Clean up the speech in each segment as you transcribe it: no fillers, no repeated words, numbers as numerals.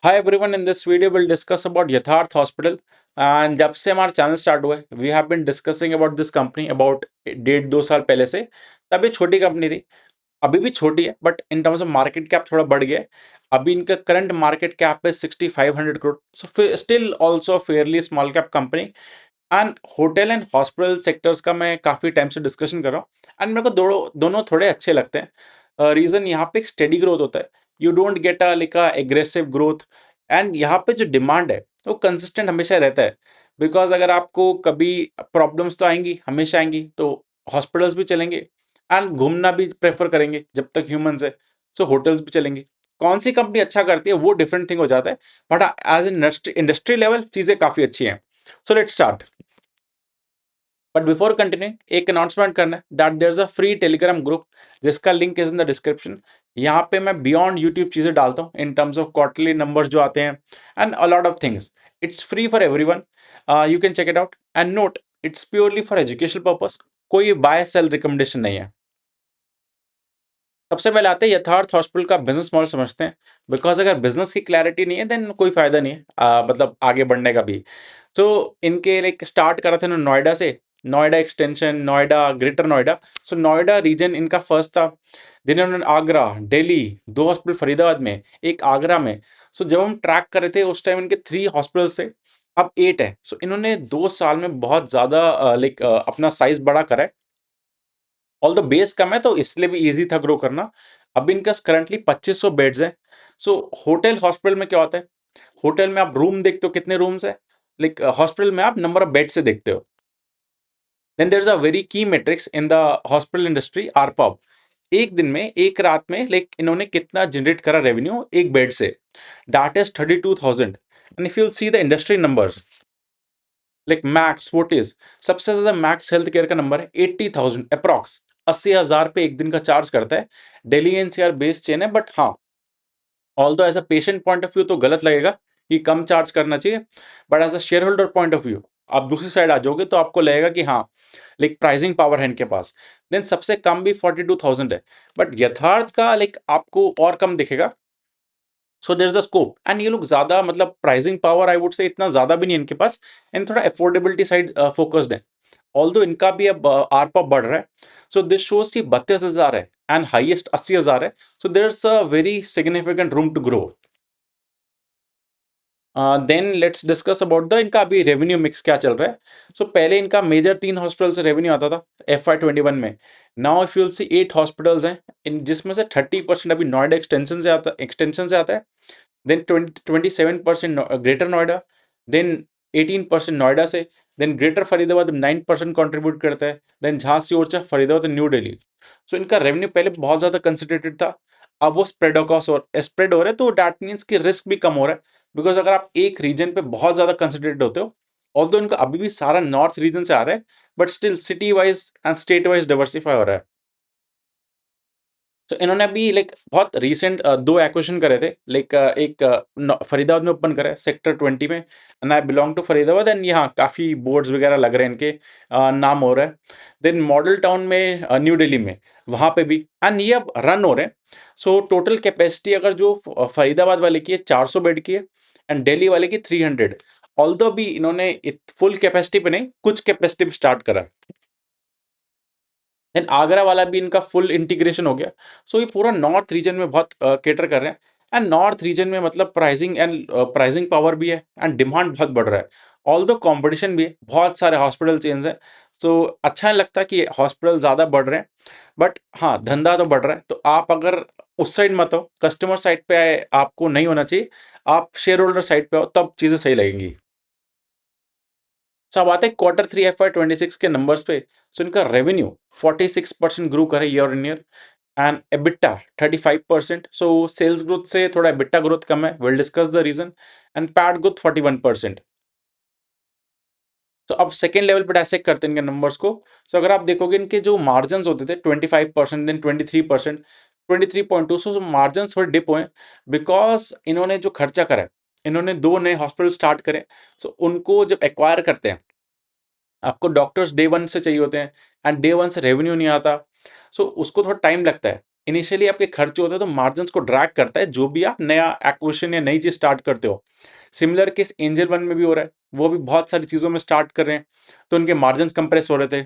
Hi everyone, in this video we'll discuss about Yatharth Hospital. And जब से हमारा channel start हुआ है we have been discussing about this company about 1.5-2 साल पहले से। तब ये छोटी कंपनी थी, अभी भी छोटी है but in terms of market cap थोड़ा बढ़ गया है। अभी इनका करंट मार्केट कैप है 6500 crore, so still also Fairlie small cap company. And hotel and hospital sectors का मैं काफ़ी टाइम से डिस्कशन कर रहा हूँ एंड मेरे को दोनों थोड़े अच्छे लगते हैं। रीज़न यहाँ पे एक स्टेडी ग्रोथ होता है, you don't get a like a aggressive growth. And यहाँ पे जो डिमांड है वो कंसिस्टेंट हमेशा रहता है। बिकॉज अगर आपको कभी प्रॉब्लम्स तो आएंगी, हमेशा आएंगी, तो हॉस्पिटल्स भी चलेंगे एंड घूमना भी प्रेफर करेंगे जब तक ह्यूमंस है, सो होटल्स भी चलेंगे। कौन सी कंपनी अच्छा करती है वो डिफरेंट थिंग हो जाता है, बट एज इंडस्ट्री लेवल चीज़ें काफ़ी अच्छी हैं। So let's start. But before continuing एक अनाउंसमेंट करना है that there is a free Telegram group जिसका link is in the description. यहाँ पे मैं बियॉन्ड यूट्यूब चीज़ें डालता हूँ in terms of quarterly numbers जो आते हैं and a lot of things. It's free for everyone, you can check it out and note it's purely for educational purpose, कोई बाय सेल रिकमेंडेशन नहीं है। सबसे पहले आते हैं यथार्थ हॉस्पिटल का बिजनेस मॉडल समझते हैं। बिकॉज अगर बिजनेस की क्लैरिटी नहीं है देन कोई फायदा नहीं है मतलब आगे बढ़ने का भी। तो इनके लाइक स्टार्ट करा था नोएडा से, नोएडा एक्सटेंशन, नोएडा, ग्रेटर नोएडा। सो नोएडा रीजन इनका फर्स्ट था, देन उन्होंने आगरा, दिल्ली, 2 हॉस्पिटल फरीदाबाद में, एक आगरा में। सो जब हम ट्रैक कर रहे थे उस टाइम इनके 3 हॉस्पिटल्स थे, अब 8 है। सो इन्होंने 2 साल में बहुत ज़्यादा लाइक अपना साइज बड़ा करा है। ऑल द बेस कम है तो इसलिए भी इजी था ग्रो करना। अब इनका करंटली 2500 बेड्स हैं। सो होटल हॉस्पिटल में क्या होता है, होटल में आप रूम देखते हो कितने रूम्स है, लाइक हॉस्पिटल में आप नंबर ऑफ बेड से देखते हो। Then there is a very key metrics in the hospital industry, ARPOB. एक दिन में, एक रात में लाइक इन्होंने कितना जनरेट करा रेवेन्यू एक बेड से, that is 32,000। And if you see the industry numbers like max Fortis, सबसे ज्यादा मैक्स हेल्थ केयर का नंबर है 80,000 अप्रॉक्स, 80,000 पे एक दिन का चार्ज करता है। दिल्ली एनसीआर बेस्ड चेन है, बट हाँ although as a patient point of view तो गलत लगेगा कि कम चार्ज करना चाहिए, but as a shareholder point of view आप दूसरी साइड आ जाओगे तो आपको लगेगा कि हाँ लाइक प्राइसिंग पावर है इनके पास। देन सबसे कम भी 42,000 है, बट यथार्थ का लाइक आपको और कम दिखेगा। So there is a scope and ये लोग ज्यादा मतलब pricing power I would say इतना ज्यादा भी नहीं है इनके पास, एंड थोड़ा अफोर्डेबिलिटी साइड फोकस्ड है। ऑल्दो इनका भी अब आरपॉप बढ़ रहा है। सो दिस शोज कि 32,000 है एंड हाईएस्ट 80,000 है। So there is a very significant room to grow. Then let's discuss about the इनका अभी रेवेन्यू मिक्स क्या चल रहा है। सो पहले इनका मेजर 3 हॉस्पिटल से रेवेन्यू आता था FY 21 में। Now if you'll see 8 hospitals हैं, इन जिसमें से 30% अभी नोएडा एक्सटेंशन से आता है। Then 27% greater Noida, then 18% Noida से, देन ग्रेटर फरीदाबाद 9% कॉन्ट्रीब्यूट करता है, देन झांसी ओरछा फरीदाबाद न्यू दिल्ली। सो इनका रेवेन्यू पहले बहुत ज़्यादा कंसंट्रेटेड था, अब वो स्प्रेड हो रहा है, तो डैट मीन्स कि रिस्क भी कम हो रहा है। बिकॉज अगर आप एक रीजन पे बहुत ज़्यादा कंसंट्रेटेड होते हो, ऑल्दो इनका अभी भी सारा नॉर्थ रीजन से आ रहा है, but still city wise and state wise diversify हो रहा है। तो इन्होंने अभी लाइक बहुत रिसेंट 2 एक्विजिशन करे थे, लाइक एक फरीदाबाद में ओपन करा है सेक्टर 20 में, and I belong to Faridabad, and यहाँ काफ़ी बोर्ड्स वगैरह लग रहे हैं इनके, नाम हो रहा है। देन मॉडल टाउन में, न्यू दिल्ली में, वहाँ पे भी, एंड ये अब रन हो रहे हैं। सो टोटल कैपेसिटी अगर जो फरीदाबाद वाले की है 400 बेड की है, एंड दिल्ली वाले की 300। ऑल्दो भी इन्होंने फुल कैपेसिटी पे नहीं, कुछ कैपेसिटी पे स्टार्ट करा है। देन आगरा वाला भी इनका फुल इंटीग्रेशन हो गया। सो ये पूरा नॉर्थ रीजन में बहुत केटर कर रहे हैं, एंड नॉर्थ रीजन में मतलब प्राइसिंग पावर भी है एंड डिमांड बहुत बढ़ रहा है। ऑल दो कॉम्पिटिशन भी है, बहुत सारे हॉस्पिटल चेंज हैं। सो अच्छा नहीं लगता कि हॉस्पिटल ज़्यादा बढ़ रहे हैं, बट हाँ धंधा तो बढ़ रहा है। तो आप अगर उस साइड मत हो, कस्टमर साइड पे आए, आपको नहीं होना चाहिए, आप शेयर होल्डर साइड पे हो, तब चीज़ें सही लगेंगी। सो अब आते हैं Q3 FY 26 के नंबर्स पे। सो इनका रेवेन्यू 46% ग्रो करे year in year, and EBITDA 35%। So sales growth से थोड़ा EBITDA ग्रोथ कम है, will discuss the reason. And PAT growth 41%। तो अब सेकेंड लेवल पे डायसेक्ट करते हैं इनके नंबर्स को। सो अगर आप देखोगे इनके जो मार्जिन होते थे 25%, देन 23%, 23.2, सो मार्जिन थोड़े डिप हुए, बिकॉज इन्होंने जो खर्चा करा है, इन्होंने 2 नए हॉस्पिटल स्टार्ट करे। सो उनको जब एक्वायर करते हैं, आपको डॉक्टर्स डे वन से चाहिए होते हैं, एंड डे वन से रेवेन्यू नहीं आता। सो उसको थोड़ा टाइम लगता है। इनिशियली आपके खर्च होते हैं तो मार्जिन्स को ड्रैग करता है जो भी आप नया एक्विजिशन या नई चीज स्टार्ट करते हो। सिमिलर केस एंजल वन में भी हो रहा है, वो भी बहुत सारी चीजों में स्टार्ट कर रहे हैं तो उनके मार्जिन्स कंप्रेस हो रहे थे।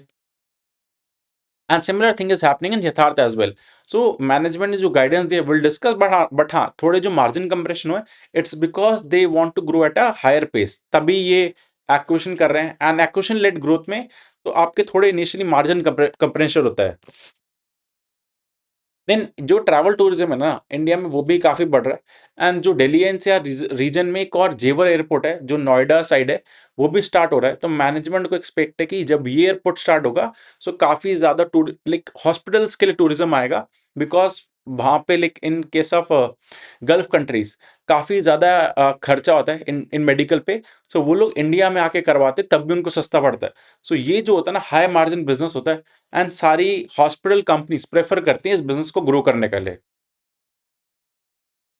And similar thing is happening in यथार्थ एज वेल। सो मैनेजमेंट ने जो गाइडेंस दिया विल डिस्कस, बट हाँ थोड़े जो मार्जिन कंप्रेशन हुए, it's because they want to grow at a higher pace, तभी ये एक्विजिशन कर रहे हैं। एंड एक्विजिशन लेड ग्रोथ में तो आपके थोड़े इनिशियली मार्जिन कंप्रेशन होता है। देन जो ट्रैवल टूरिज्म है ना इंडिया में, वो भी काफी बढ़ रहा है। एंड जो दिल्ली एनसीआर रीजन में एक और जेवर एयरपोर्ट है जो नोएडा साइड है, वो भी स्टार्ट हो रहा है। तो मैनेजमेंट को एक्सपेक्ट है कि जब ये एयरपोर्ट स्टार्ट होगा, सो काफी ज्यादा टूर लाइक हॉस्पिटल्स के लिए टूरिज्म आएगा। बिकॉज वहां पे like in case of gulf countries काफी ज्यादा खर्चा होता है इन मेडिकल पे। सो वो लोग इंडिया में आके करवाते तब भी उनको सस्ता पड़ता है। सो ये जो होता है ना, हाई मार्जिन बिजनेस होता है। एंड सारी हॉस्पिटल कंपनीज प्रेफर करती हैं इस बिजनेस को ग्रो करने के लिए।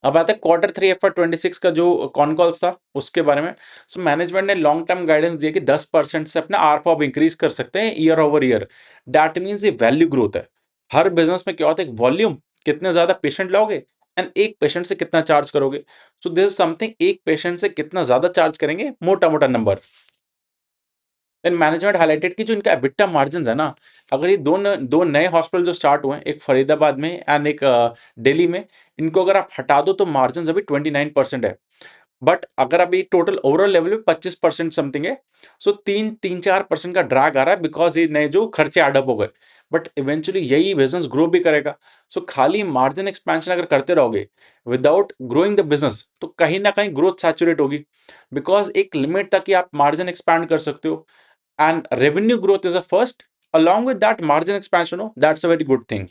अब आता है Q3 FY26 का जो कॉन कॉल्स था उसके बारे में। सो मैनेजमेंट ने लॉन्ग टर्म गाइडेंस दिया कि 10% से अपना आरपॉब इंक्रीज कर सकते हैं year over year. That means ये वैल्यू ग्रोथ है। हर बिजनेस में क्या होता है, एक वॉल्यूम, कितने ज्यादा पेशेंट लाओगे एंड एक पेशेंट से कितना चार्ज करोगे। सो दिस इज समथिंग, एक पेशेंट से कितना ज्यादा चार्ज करेंगे, मोटा मोटा नंबर। देन मैनेजमेंट हाइलाइटेड कि जो इनका एबिटा मार्जिन है ना, अगर ये दो नए हॉस्पिटल जो स्टार्ट हुए हैं, एक फरीदाबाद में एंड एक दिल्ली में, इनको अगर आप हटा दो तो मार्जिन अभी 29% है। बट अगर अभी टोटल ओवरऑल लेवल पे 25% समथिंग है। सो 3-4% का ड्रैग आ रहा है बिकॉज ये नए जो खर्चे एडअप हो गए। बट इवेंचुअली यही बिजनेस ग्रो भी करेगा। सो खाली मार्जिन एक्सपेंशन अगर करते रहोगे विदाउट ग्रोइंग द बिजनेस, तो कहीं ना कहीं ग्रोथ सैचुरेट होगी। बिकॉज एक लिमिट तक ही आप मार्जिन एक्सपैंड कर सकते हो। And revenue growth is a first, along with that margin expansion हो, that's a very good thing।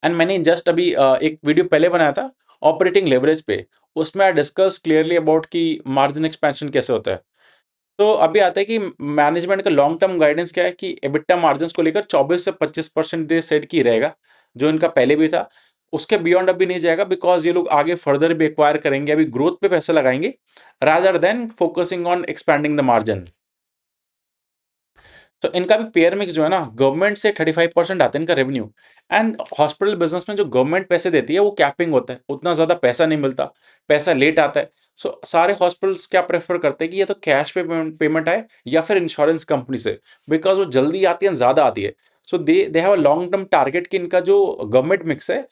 And मैंने जस्ट अभी एक वीडियो पहले बनाया था ऑपरेटिंग लेवरेज पे, उसमें आई डिस्कस क्लियरली अबाउट कि मार्जिन एक्सपेंशन कैसे होता है। तो अभी आता है कि मैनेजमेंट का लॉन्ग टर्म गाइडेंस क्या है कि एबिटा मार्जिन को लेकर 24 से 25% दे सेट की रहेगा, जो इनका पहले भी था। उसके बियॉन्ड अभी नहीं जाएगा बिकॉज ये लोग आगे फर्दर भी एक्वायर करेंगे, अभी ग्रोथ पे पैसा लगाएंगे rather than focusing on expanding the margin. तो इनका भी पेयर मिक्स जो है ना, गवर्नमेंट से 35% आता है इनका रेवेन्यू। एंड हॉस्पिटल बिजनेस में जो गवर्नमेंट पैसे देती है वो कैपिंग होता है, उतना ज्यादा पैसा नहीं मिलता, पैसा लेट आता है। सो सारे हॉस्पिटल्स क्या प्रेफर करते हैं कि या तो कैश पे पेमेंट आए या फिर इंश्योरेंस कंपनी से, बिकॉज वो जल्दी आती है, ज्यादा आती है। So they have a long term target कि इनका जो गवर्नमेंट मिक्स है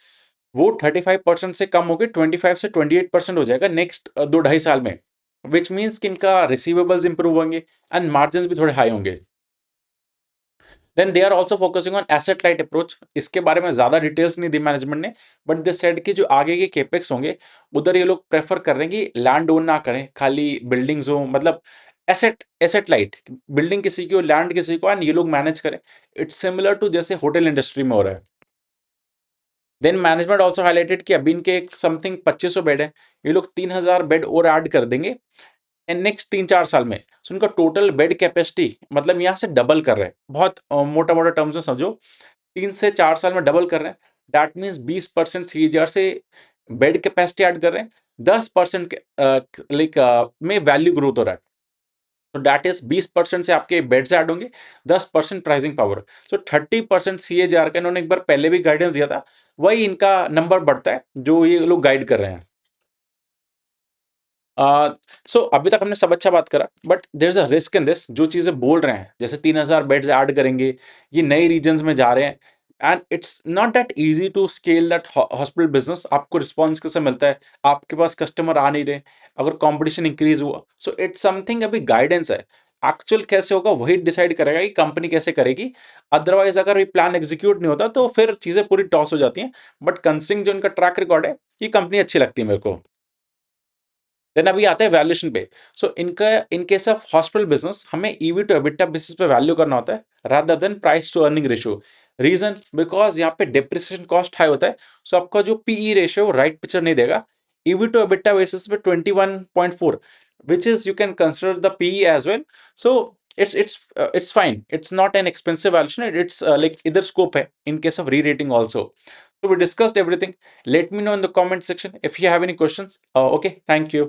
वो 35% से कम होकर 25 से 28% हो जाएगा नेक्स्ट 2-2.5 साल में। विच मीन्स कि इनका रिसीवेबल्स इंप्रूव होंगे एंड मार्जिन भी थोड़े हाई होंगे। Then they are also focusing on asset light approach. इसके बारे में ज्यादा डिटेल्स नहीं दी मैनेजमेंट ने, बट दे सेड कि जो आगे के केपेक्स होंगे उधर ये लोग प्रेफर कर रहे हैं कि लैंड ओन ना करें, खाली बिल्डिंग्स हो, मतलब एसेट एसेट लाइट, बिल्डिंग किसी की हो, लैंड किसी को, एंड ये लोग मैनेज करें। इट्स सिमिलर टू जैसे होटल इंडस्ट्री में हो रहा है। देन मैनेजमेंट ऑल्सो हाईलाइटेड कि अभी इनके समथिंग 2500 बेड है, ये लोग 3000 बेड और ऐड कर देंगे एंड नेक्स्ट 3-4 साल में। सो उनका टोटल बेड कैपेसिटी मतलब यहाँ से डबल कर रहे हैं, बहुत मोटा मोटा टर्म्स में समझो, 3 से 4 साल में डबल कर रहे हैं। दैट मीन्स 20% सीएजीआर से बेड कैपेसिटी ऐड कर रहे हैं, 10% लाइक में वैल्यू ग्रोथ हो रहा है। तो दैट इज 20% से आपके बेड्स ऐड होंगे, 10% प्राइसिंग पावर। सो 30% सीएजीआर का इन्होंने एक बार पहले भी गाइडेंस दिया था, वही इनका नंबर बढ़ता है जो ये लोग गाइड कर रहे हैं। सो अभी तक हमने सब अच्छा बात करा, but there is a risk in this. जो चीजें बोल रहे हैं जैसे 3000 बेड्स ऐड करेंगे, ये नई रीजन्स में जा रहे हैं, and it's not that easy to scale that hospital business. आपको रिस्पॉन्स कैसे मिलता है, आपके पास कस्टमर आ नहीं रहे, अगर कंपटीशन इंक्रीज हुआ, सो इट्स समथिंग अभी गाइडेंस है। एक्चुअल कैसे होगा वही डिसाइड करेगा कि कंपनी कैसे करेगी। अदरवाइज अगर ये प्लान एग्जीक्यूट नहीं होता तो फिर चीजें पूरी टॉस हो जाती हैं। बट कंसिडरिंग जो इनका ट्रैक रिकॉर्ड है, ये कंपनी अच्छी लगती है मेरे को। देन अभी आता है वैल्यूएशन पे। सो इनका in case of hospital business हमें ईवी टू एबिटा बेसिस पे वैल्यू करना होता है rather than price to earning ratio. Reason because यहाँ पे डिप्रिसिएशन कॉस्ट हाई होता है। सो आपका जो पीई रेशियो राइट पिक्चर नहीं देगा। ईवी टू एबिटा बेसिस पे 21.4, which is you can consider the PE as well। So it's fine, it's not an expensive valuation, it's like either scope hai in case of re-rating also। So we discussed everything। Let me know in the comment section if you have any questions। Okay, thank you।